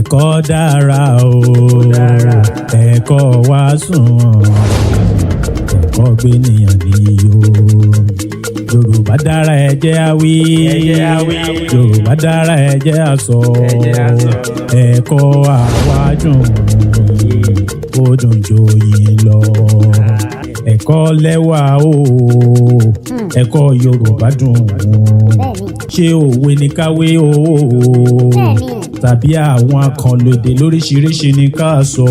ẹ̀kọ́ dára o ẹ̀kọ́ wá sùn ẹ̀kọ́ gbé nìyàn níyì o Yorùbá dára ẹ jẹ́ á wí Yorùbá dára ẹ jẹ́ á sọ ẹ̀kọ́ àwájùn ó dùn joyin lọ ẹ̀kọ́ lẹ́wà o ẹ̀kọ́ Yorùbá dùn ṣé òwe ní káwé o tàbí àwọn àkànlò èdè lóríṣiríṣi ní ká sọ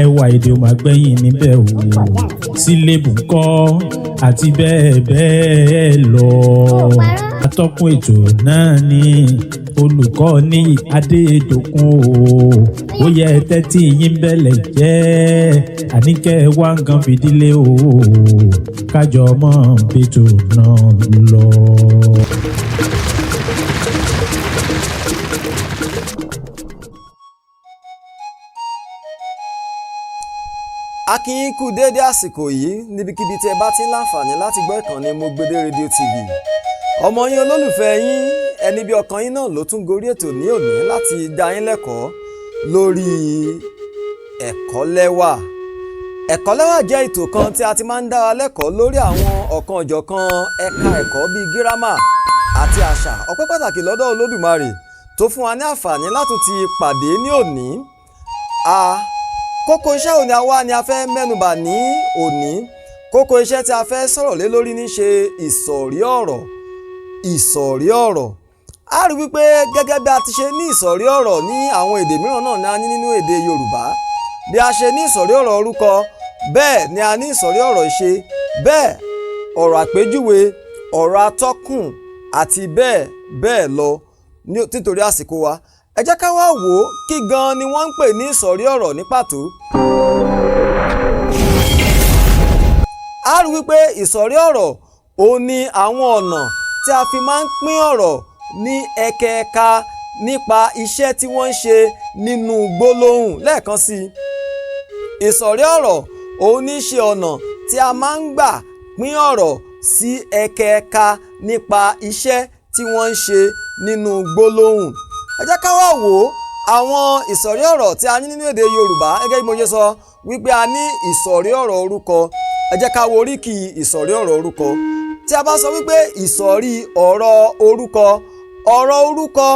ẹwà èdè ò máa gbẹ̀yìn níbẹ̀ o sílébù ńkọ́ àti bẹ́ẹ̀ bẹ́ẹ̀ lọ atọ́kùn ètò náà ni olùkọ́ ní Adédòkun ó yẹ tẹ́tí yín bẹ̀lẹ̀ jẹ́ àníkẹ́ wá nǹkan fìdílé o kájọ mọ́ bẹ́tò náà lọ. A kí yín kú déédé àsìkò yìí níbikíbi tí ẹ bá ti ń láǹfààní láti gbọ́ ìkànnì Mogbede Radio TV. Ọmọ yín olólùfẹ́ yín ẹni bí ọkàn yín náà ló tún gorí ètò ní òní láti dá yín lẹ́kọ̀ọ́ lórí ẹ̀kọ́ lẹ́wà. Ẹ̀kọ́ lẹ́wà jẹ́ ètò kan tí a ti máa ń dá wa lẹ́kọ̀ọ́ lórí àwọn ọ̀kan ọ̀jọ̀kan ẹ̀ka ẹ̀kọ́ bíi gírámà àti àṣà. Ọpẹ́ pàtàkì lọ́dọ̀ Olódùmarè tó fún wa ní àǹfààní láti ti pàdé ní òní. Kókó iṣẹ́ òní àwa ni a fẹ́ mẹ́nubà ní òní. Kókó iṣẹ́ tí a fẹ́ sọ̀rọ̀ lé lórí ní ṣe ìsọ̀rí ọ̀rọ̀. A rí wípé gẹ́gẹ́ bí a ti ṣe ní ìsọ̀rí ọ̀rọ̀ ní àwọn èdè mìíràn náà ni a ní nínú èdè Yorùbá. Bí a ṣe ní ìsọ̀rí ọ̀rọ̀ orúkọ bẹ́ẹ̀ ni a ní ìsọ̀rí ọ̀rọ̀ ìṣe bẹ́ẹ̀ ọ̀rọ̀ àpèjúwe ọ̀rọ̀ atọ́kùn àti bẹ́ẹ̀ bẹ́ẹ̀ lọ nítorí àsìkò wa. Ẹ jẹ́ ká wá wò ó kí gan ni wọ́n ń pè ní ìsọ̀rí ọ̀rọ̀ ní pàtó. A rí wípé ìsọ̀rí ọ̀rọ̀ òun ni àwọn ọ̀nà tí a fi máa ń pín ọ̀rọ̀ ní ẹ̀kẹ̀ẹ̀ka nípa iṣẹ́ tí wọ́n ń ṣe nínú gbólóhùn. Lẹ́ẹ̀kan sí i, ìsọ̀rí ọ̀rọ̀ òun ní ṣe ọ̀nà tí a máa ń gbà pín ọ̀rọ̀ sí ẹ̀kẹ̀ẹ̀ka nípa iṣẹ́ tí wọ́n ń ṣe nínú gbólóhùn. Ẹ jẹ́ ká wá wò ó àwọn ìsọ̀rí ọ̀rọ̀ tí a ní nínú èdè Yorùbá gẹ́gẹ́ bí mo ṣe sọ wípé a ní ìsọ̀rí ọ̀rọ̀ orúkọ. Ẹ jẹ́ ká wo oríkì ìsọ̀rí ọ̀rọ̀ orúkọ. Tí a bá sọ wípé ìsọ̀rí ọ̀rọ̀ orúkọ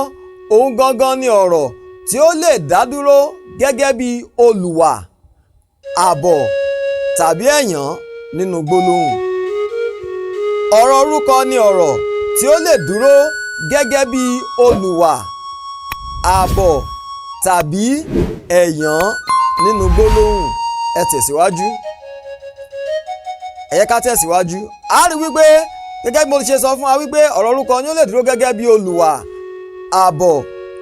òun gangan ni ọ̀rọ̀ tí ó lè dá dúró gẹ́gẹ́ bí olùwà, àbọ̀ tàbí ẹ̀yán nínú gbólóhùn. Ọ̀rọ̀ orúkọ ni ọ̀rọ̀ tí ó lè dúró gẹ́gẹ́ bí olùwà, àbọ̀ tàbí ẹ̀yán nínú gbólóhùn. Ẹ tẹ̀síwájú. Ẹ yẹ ká tẹ̀síwájú. A rí wípé gẹ́gẹ́ bí mo ṣe sọ fún wa wípé ọ̀rọ̀ orúkọ ni ó lè dúró gẹ́gẹ́ bí olùwà, àbọ̀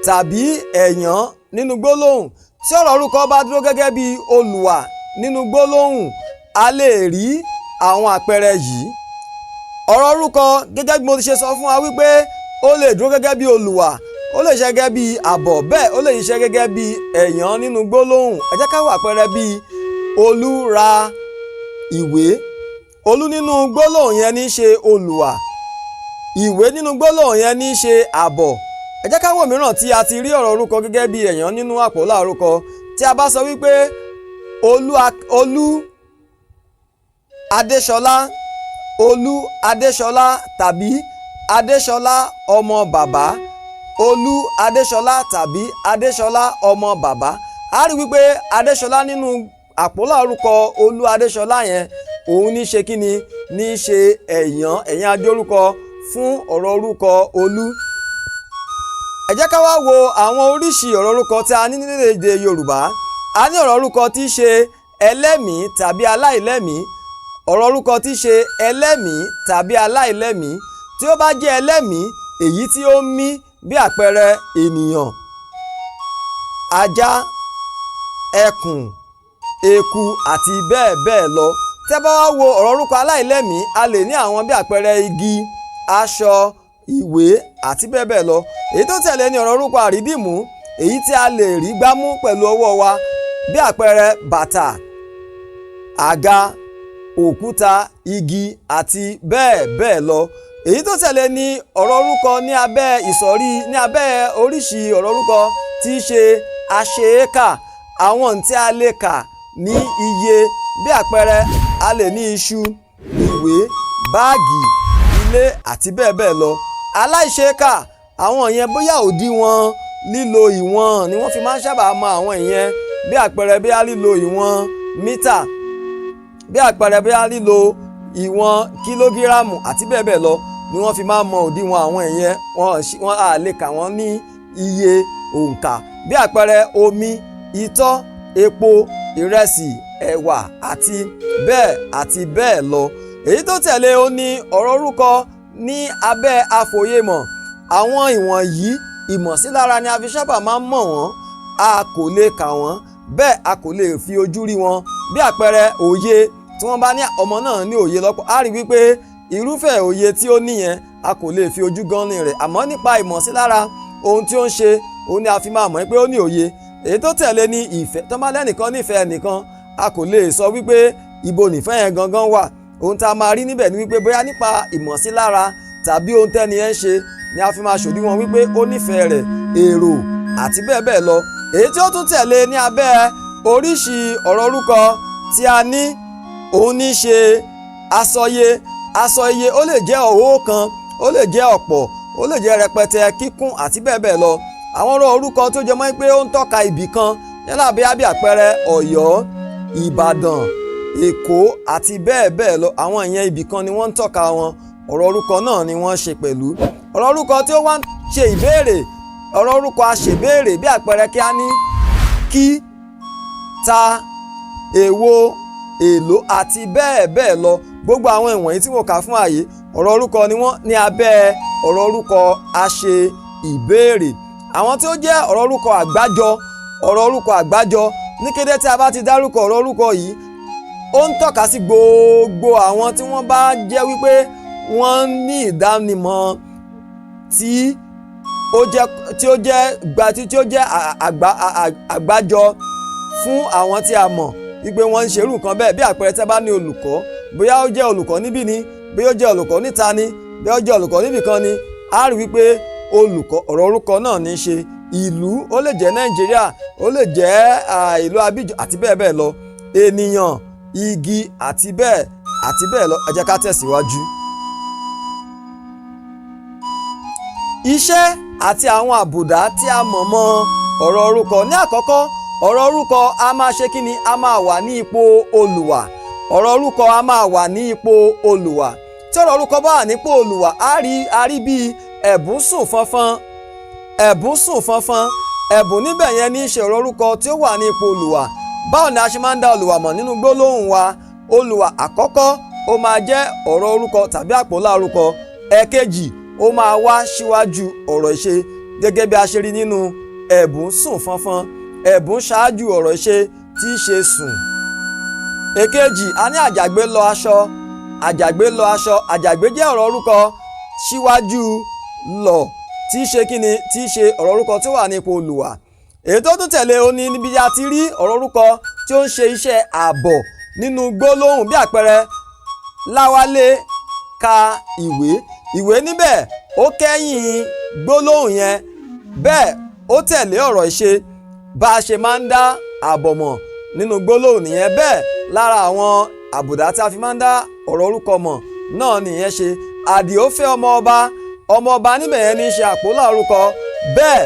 tàbí ẹ̀yán nínú gbólóhùn. Tí ọ̀rọ̀ orúkọ bá dúró gẹ́gẹ́ bí olùwà nínú gbólóhùn, a lè rí àwọn àpẹẹrẹ yìí. Ọ̀rọ̀ orúkọ gẹ́gẹ́ bí mo ṣe sọ fún wa wípé ó lè dúró gẹ́gẹ́ bí olùwà, ó lè ṣe gẹ́gẹ́ bí àbọ̀, bẹ́ẹ̀ ó lè ṣe gẹ́gẹ́ bí ẹ̀yán nínú gbólóhùn. Ẹ jẹ́ ká wo àpẹẹrẹ bí Olú ra ìwé. Olú nínú gbólóhùn yẹn ní í ṣe olùwà, ìwé nínú gbólóhùn yẹn ní í ṣe àbọ̀. Ẹ jẹ́ ká wo mìíràn tí a ti rí ọ̀rọ̀ orúkọ gẹ́gẹ́ bí ẹ̀yán nínú àpòlá orúkọ. Tí a bá sọ wípé Olú Adéṣọlá tàbí Adéṣọlá ọmọ bàbá. Olú Adéṣọlá tàbí Adéṣọlá ọmọ bàbá. A rí wípé Adéṣọlá nínú àpòlá orúkọ Olú Adéṣọlá yẹn òun ní ṣe kíni ní ṣe ẹ̀yán adé orúkọ fún ọ̀rọ̀ orúkọ Olú. Ẹ jẹ́ ká wá wo àwọn oríṣi ọ̀rọ̀ orúkọ tí a ní nínú èdè Yorùbá. A ní ọ̀rọ̀ orúkọ tí í ṣe ẹlẹ́mìí tàbí aláìlẹ́mìí. Ọ̀rọ̀ orúkọ tí í ṣe ẹlẹ́mìí tàbí aláìlẹ́mìí. Tí ó bá jẹ́ ẹlẹ́mìí, èyí tí ó ń mí bí àpẹẹrẹ ènìyàn, ajá, ẹkùn, eku àti bẹ́ẹ̀ bẹ́ẹ̀ lọ. Tẹ́ bá wá wo ọ̀rọ̀ orúkọ aláìlẹ́mìí, a lè ní àwọn bí àpẹẹrẹ igi, aṣọ, ìwé àti bẹ́ẹ̀ bẹ́ẹ̀ lọ. Èyí tó tẹ̀lé ní ọ̀rọ̀ orúkọ àrídìmú, èyí tí a lè rí gbámú pẹ̀lú ọwọ́ wa bí àpẹẹrẹ bàtà, àga, òkúta, igi àti bẹ́ẹ̀ bẹ́ẹ̀ lọ. Èyí tó tẹ̀lé ní ọ̀rọ̀ orúkọ ní abẹ́ ìsọ̀rí ní abẹ́ oríṣi ọ̀rọ̀ orúkọ tí í ṣe aṣeékà àwọn tí a lè kà ní iye bí àpẹẹrẹ a lè ní iṣu, ìwé, báàgì, ilé àti bẹ́ẹ̀ bẹ́ẹ̀ lọ. Aláìṣeékà àwọn yẹn bóyá òdiwọ̀n lílo ìwọ̀n ni wọ́n fi máa ń sábà mọ àwọn ìyẹn bí àpẹẹrẹ bí a lílo ìwọ̀n mítà, bí àpẹẹrẹ bí a lílo ìwọ̀n kìlógíráàmù àti bẹ́ẹ̀ bẹ́ẹ̀ lọ ni wọ́n fi máa ń mọ òdiwọ̀n àwọn ìyẹn wọ́n á lè kà wọ́n ní iye òǹkà bí àpẹẹrẹ omi, itọ́, epo, ìrẹsì, ẹ̀wà àti bẹ́ẹ̀ lọ. Èyí tó tẹ̀lé ó ní ọ̀rọ̀ orúkọ ní abẹ́ àfòyemọ̀. Àwọn ìwọ̀nyí ìmọ̀sílára ni a fi sábà máa ń mọ̀ wọ́n, a kò lè kà wọ́n, bẹ́ẹ̀ a kò lè fi ojú rí wọn. Bí àpẹẹrẹ òye, tí wọ́n bá ní ọmọ náà ní òye lọ́pọ̀, a rí wípé irúfẹ́ òye tí ó níyẹn a kò lè fi ojú gan ní rẹ̀, àmọ́ nípa ìmọ̀sílára ohun tí ó ń ṣe òun ni a fi máa mọ̀ pé ó ní òye. Èyí tó tẹ̀lé ní ìfẹ́, tó bá lẹ́nìkan nífẹ̀ẹ́ ẹnìkan, a kò lè sọ wípé ibo nìfẹ́ yẹn gangan wà. Ohun tá a máa rí níbẹ̀ ni wípé bóyá nípa ìmọ̀sílára tàbí ohun tẹ́ni yẹn ṣe ni a fi máa ṣòdiwọ̀n wípé ó nífẹ̀ẹ́ rẹ̀, èrò àti bẹ́ẹ̀ bẹ́ẹ̀ lọ. Èyí tí ó tún tẹ̀lé ní abẹ́ oríṣi ọ̀rọ̀ orúkọ tí a ní òun ní ṣe àsọyé. Àsọyé ó lè jẹ́ ọ̀wọ́ ó lè jẹ́ ọ̀pọ̀, ó lè jẹ́ rẹpẹtẹ, kíkún àti bẹ́ẹ̀ bẹ́ẹ̀ lọ. Àwọn ọ̀rọ̀ orúkọ tó jẹ mọ́ pé ó ń tọ́ka ibì kan yálà bí àpẹẹrẹ Ọ̀yọ́, Ìbàdàn, Èkó àti bẹ́ẹ̀ bẹ́ẹ̀ lọ. Àwọn ìyẹn ibì kan ni wọ́n ń tọ́ka wọn, ọ̀rọ̀ orúkọ náà ni wọ́n ṣe pẹ̀lú. Ọ̀rọ̀ orúkọ tí ó wá ń ṣe ìbéèrè, ọ̀rọ̀ orúkọ aṣèbéèrè bí àpẹẹrẹ kí a ní kí, ta, èwo, èlò àti bẹ́ẹ̀ bẹ́ẹ̀ lọ. Gbogbo àwọn ìwọ̀nyí tí mo kà fún àyè ọ̀rọ̀ orúkọ ni wọ́n ní abẹ́ ọ̀rọ̀ orúkọ aṣe ìbéèrè. Àwọn tí ó jẹ́ ọ̀rọ̀ orúkọ àgbájọ ní kété tí a bá ti dárúkọ ọ̀rọ̀ orúkọ yìí ó ń tọ́ka sí gbogbo àwọn tí wọ́n bá jẹ́ wípé wọ́n ní ìdánimọ̀ tí ó jẹ́ àgbájọ fún àwọn tí a mọ̀ wípé wọ́n ń ṣerú nǹkan bẹ́ẹ̀ bí àpẹẹrẹ tí a bá ní olùkọ́, bóyá ó jẹ́ olùkọ́ níbí ni, bóyá ó jẹ́ olùkọ́ níta ni, bóyá ó jẹ́ olùkọ́ níbì kan ni, a rí wípé olùkọ́ ọ̀rọ̀ orúkọ náà ní í ṣe. Ìlú ó lè jẹ́ Nàìjíríà, ó lè jẹ́ ìlú Abidjan àti bẹ́ẹ̀ bẹ́ẹ̀ lọ. Ènìyàn, igi àti bẹ́ẹ̀ lọ. Ẹ jẹ́ ká tẹ̀síwájú. Iṣẹ́ àti àwọn àbùdá tí a mọ̀ mọ́ ọ̀rọ̀ orúkọ. Ní àkọ́kọ́, ọ̀rọ̀ orúkọ a máa ṣe kí ni? A máa wà ní ipò olùwà. Ọ̀rọ̀ orúkọ a máa wà ní ipò olùwà. Tí ọ̀rọ̀ orúkọ bá wà nípò olùwà, a rí bí ẹ̀bùn sùn fọ́nfọ́n. Ẹ̀bùn níbẹ̀ yẹn ní í ṣe ọ̀rọ̀ orúkọ tí ó wà ní ipò olùwà. Báwo ni a ṣe máa ń dá olùwà mọ̀ nínú gbólóhùn wa? Olùwà àkọ́kọ́ ó máa jẹ́ ọ̀rọ̀ orúkọ tàbí àpòlá orúkọ. Ẹ̀kejì ó máa wá síwájú ọ̀rọ̀ ìṣe gẹ́gẹ́ bí a ṣe rí nínú ẹ̀bùn sùn fọ́nfọ́n. Ẹ̀bùn ṣáájú ọ̀rọ̀ ìṣe tí í ṣe sùn. Èkejì, a ní àjàgbé lọ aṣọ. Àjàgbé jẹ́ ọ̀rọ̀ orúkọ síwájú lọ tí í ṣe kíni? Tí í ṣe ọ̀rọ̀ orúkọ tí ó wà ní ipò olùwà. Èyí tó tún tẹ̀lé ó ní níbi a ti rí ọ̀rọ̀ orúkọ tí ó ń ṣe iṣẹ́ ààbọ̀ nínú gbólóhùn bí àpẹẹrẹ Láwálé ka ìwé níbẹ̀ ó kẹ́yìn gbólóhùn yẹn, bẹ́ẹ̀ ó tẹ̀lé ọ̀rọ̀ ìṣe. Bá a ṣe máa ń dá ààbọ̀ mọ̀ nínú gbólóhùn nìyẹn. Bẹ́ẹ̀ lára àwọn àbùdá tí a fi máa ń dá ọ̀rọ̀ orúkọ mọ̀ náà nìyẹn ṣe. Àdìó fẹ́ ọmọ ọba níbẹ̀ yẹn ní í ṣe àpòlá orúkọ. Bẹ́ẹ̀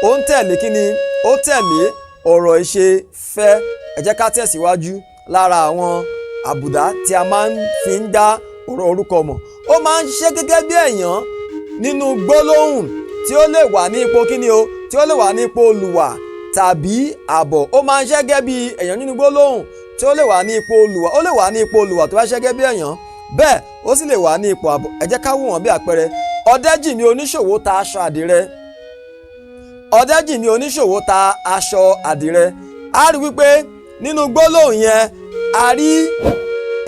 ó ń tẹ̀lé kíni? Ó tẹ̀lé ọ̀rọ̀ ìṣe fẹ́. Ẹ jẹ́ ká tẹ̀síwájú. Lára àwọn àbùdá tí a máa ń fi ń dá ọ̀rọ̀ orúkọ mọ̀, ó máa ń ṣiṣẹ́ gẹ́gẹ́ bí èèyàn nínú gbólóhùn tí ó lè wà ní ipò kíni o? Tí ó lè wà ní ipò olùwà tàbí àbọ̀. Ó máa ń ṣiṣẹ́ gẹ́gẹ́ bí èèyàn nínú gbólóhùn tí ó lè wà ní ipò olùwà. Ó lè wà ní ipò olùwà tó bá ṣiṣẹ́ gẹ́gẹ́ bí èèyàn, bẹ́ẹ̀ ó sì lè wà ní ipò àbọ̀. Ẹ jẹ́ ká wò wọ́n bí àpẹẹrẹ. Ọdẹ́jìmí oníṣòwò ta aṣọ àdìrẹ. Ọdẹ́jìmí oníṣòwò ta aṣọ àdìrẹ. A rí wípé nínú gbólóhùn yẹn a rí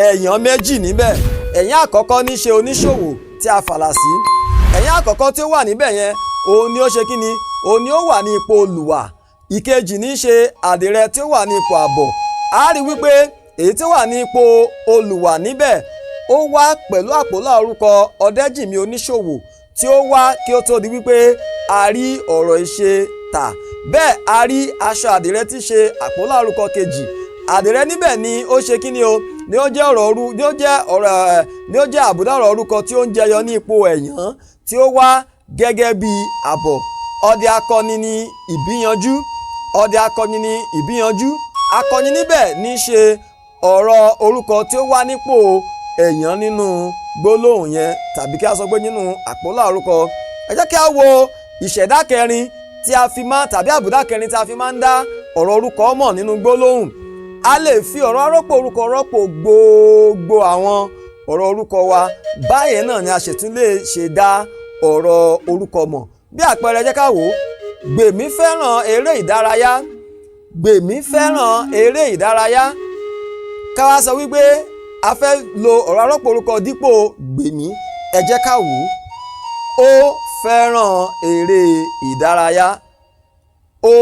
èèyàn méjì níbẹ̀. Èèyàn àkọ́kọ́ ní ṣe oníṣòwò tí a fàlà sí. Èèyàn àkọ́kọ́ tí ó wà níbẹ̀ yẹn òun ni ó ṣe kíni? Òun ni ó wà ní ipò olùwà. Ìkejì ní ṣe àdìrẹ tí ó wà ní ipò àbọ̀. A rí wípé èyí tí ó wà ní ipò olùwà níbẹ̀ ó wá pẹ̀lú àpòlá orúkọ Ọdẹ́jìmí oníṣòwò tí ó wá kí ó tó di wípé a rí ọ̀rọ̀ ìṣe tà. Bẹ́ẹ̀ a rí aṣọ àdìrẹ tí ṣe àpólà orúkọ kejì. Àdìrẹ níbẹ̀ ni ó ṣe kíni o ni ó jẹ́ àbùdá ọ̀rọ̀ orúkọ tí ó ń jẹyọ ní ipò ẹ̀yán tí ó wá gẹ́gẹ́ bí àbọ̀. Ọdẹ akọni ni ìbíyanjú. Ọdẹ akọni ni ìbíyanjú. Akọni níbẹ̀ ní ṣe ọ̀rọ̀ orúkọ tí ó wá nípò ẹ̀yán nínú gbólóhùn yẹn tàbí kí a sọ pé nínú àpólà orúkọ. Ẹ jẹ́ kí a wo ìṣẹ̀dá kẹrin tí a fi máa tàbí àbùdá kẹrin tí a fi máa ń dá ọ̀rọ̀ orúkọ mọ̀ nínú gbólóhùn. A lè fi ọ̀rọ̀ arọ́pò orúkọ rọ́pò gbogbo àwọn ọ̀rọ̀ orúkọ wa. Báyẹn náà ni a ṣètún lè ṣe dá ọ̀rọ̀ orúkọ mọ̀. Bí àpẹẹrẹ jẹ́ ká wò ó. Gbèmí fẹ́ràn eré ìdárayá. Gbèmí fẹ́ràn eré ìdárayá. Ká wá sọ wípé a fẹ́ lo ọ̀rọ̀ arọ́pò orúkọ dípò gbèmí. Ẹ jẹ́ ká wò ó. Ó fẹ́ràn eré ìdárayá. Ó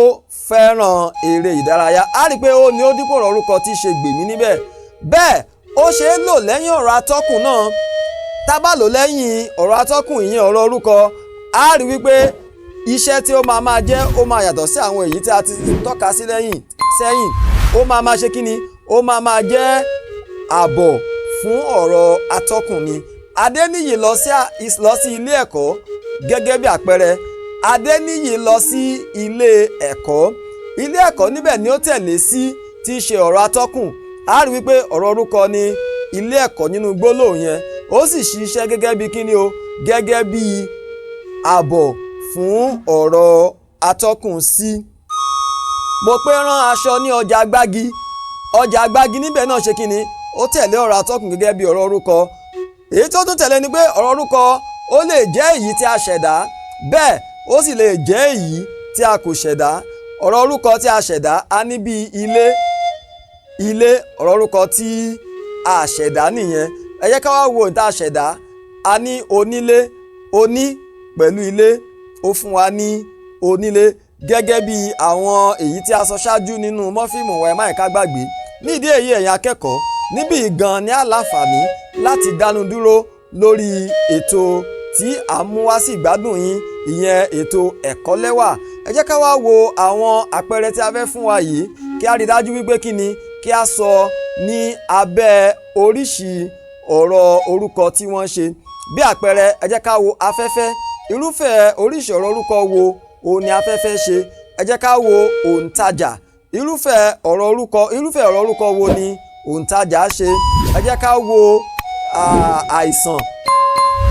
fẹ́ràn eré ìdárayá. A rí i pé ó ní ó dípò ọ̀rọ̀ orúkọ tí í ṣe gbèmí níbẹ̀. Bẹ́ẹ̀ ó ṣe é lò lẹ́yìn ọ̀rọ̀ atọ́kùn náà. Tá bá lò lẹ́yìn ọ̀rọ̀ atọ́kùn ìyẹn ọ̀rọ̀ orúkọ, a rí wípé iṣẹ́ tí ó máa jẹ́ ó máa yàtọ̀ sí àwọn èyí tí a ti tọ́ka sí sẹ́yìn. Ó máa ṣe kíni? Ó máa jẹ́ àbọ̀ fún ọ̀rọ̀ atọ́kùn ni. Adéníyì lọ sí ilé ẹ̀kọ́ gẹ́gẹ́ bí àpẹẹrẹ. Adéníyì lọ sí ilé ẹ̀kọ́. Ilé ẹ̀kọ́ níbẹ̀ ni ó tẹ̀lé sí tí í ṣe ọ̀rọ̀ atọ́kùn. A rí wípé ọ̀rọ̀ orúkọ ni ilé ẹ̀kọ́ nínú gbólóhùn yẹn. Ó sì ṣiṣẹ́ gẹ́gẹ́ bí kíni o? Gẹ́gẹ́ bí àbọ̀ fún ọ̀rọ̀ atọ́kùn sí. Mo pé rán aṣọ ní ọjà Gbági. Ọjà Gbági níbẹ̀ náà ṣe kíni? Ó tẹ̀lé ọ̀rọ̀ atọ́kùn gẹ́gẹ́ bí ọ̀rọ̀ orúkọ. Èyí tó tún tẹ̀lé ni pé ọ̀rọ̀ orúkọ ó lè jẹ́ èyí tí a ṣẹ̀dá. Bẹ́ẹ̀ ó sì lè jẹ́ èyí tí a kò ṣẹ̀dá. Ọ̀rọ̀ orúkọ tí a ṣẹ̀dá a ní bí ilé. Ilé ọ̀rọ̀ orúkọ tí a ṣẹ̀dá nìyẹn. Ẹ jẹ́ ká wá wo ìta ṣẹ̀dá. A ní onílé. Oní pẹ̀lú ilé ó fún wa ní onílé gẹ́gẹ́ bí àwọn èyí tí a sọ ṣáájú nínú mọ́fíìmù wa. Ẹ má ká gbàgbé. Nídìí èyí ẹ̀yin akẹ́kọ̀ọ́ níbí gan ni a láǹfààní láti dánu dúró lórí ètò tí a mú wá sí ìgbádùn yín, ìyẹn ètò ẹ̀kọ́ lẹ́wà. Ẹ jẹ́ ká wá wo àwọn àpẹẹrẹ tí a fẹ́ fún wa yìí kí a rí dájú wípé kí ni kí a sọ ní abẹ́ oríṣi ọ̀rọ̀ orúkọ tí wọ́n ṣe. Bí àpẹẹrẹ ẹ jẹ́ ká wo afẹ́fẹ́. Irúfẹ́ oríṣi ọ̀rọ̀ orúkọ wo òun ni afẹ́fẹ́ ṣe? Ẹ jẹ́ ká wo òǹtajà. Irúfẹ́ ọ̀rọ̀ orúkọ wo ni òǹtajà ṣe? Ẹ jẹ́ ká wo àìsàn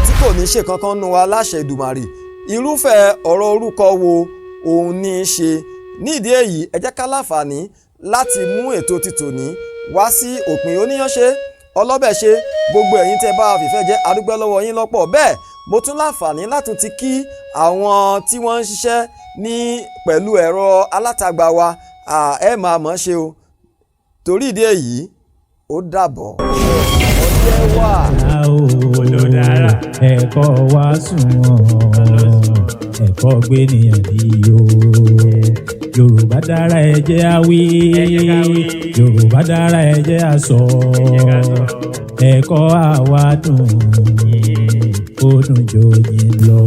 tí kò ní ṣe kankan nù wa láṣẹ Èdùmàrè. Irúfẹ́ ọ̀rọ̀ orúkọ wo òun ní í ṣe? Nídìí èyí ẹ jẹ́ ká láǹfààní láti mú ètò títòní wá sí òpin. Oníyanṣe ọlọ́bẹ̀ ṣe gbogbo ẹ̀yin tẹ́ bá wa fìfẹ́ jẹ́ a dúpẹ́ lọ́wọ́ yín lọ́pọ̀. Bẹ́ẹ̀ mo tún láǹfààní láti ti kí àwọn tí wọ́n ń ṣiṣẹ́ ní pẹ̀lú ẹ̀rọ alátagbà wa. Ẹ máa mọ̀ ṣe o. Torí ìdí èyí ó dàbọ̀. Ọjẹ́ wà. Olùdára ẹ̀kọ́ wa sunwọ̀n. Ẹ̀kọ́ gbé nìyàn níyó. Yorùbá dára ẹ jẹ́ á wí. Yorùbá dára ẹ jẹ́ á sọ. Ẹ̀kọ́ àwa dùn. Ó dùn jòyìn lọ.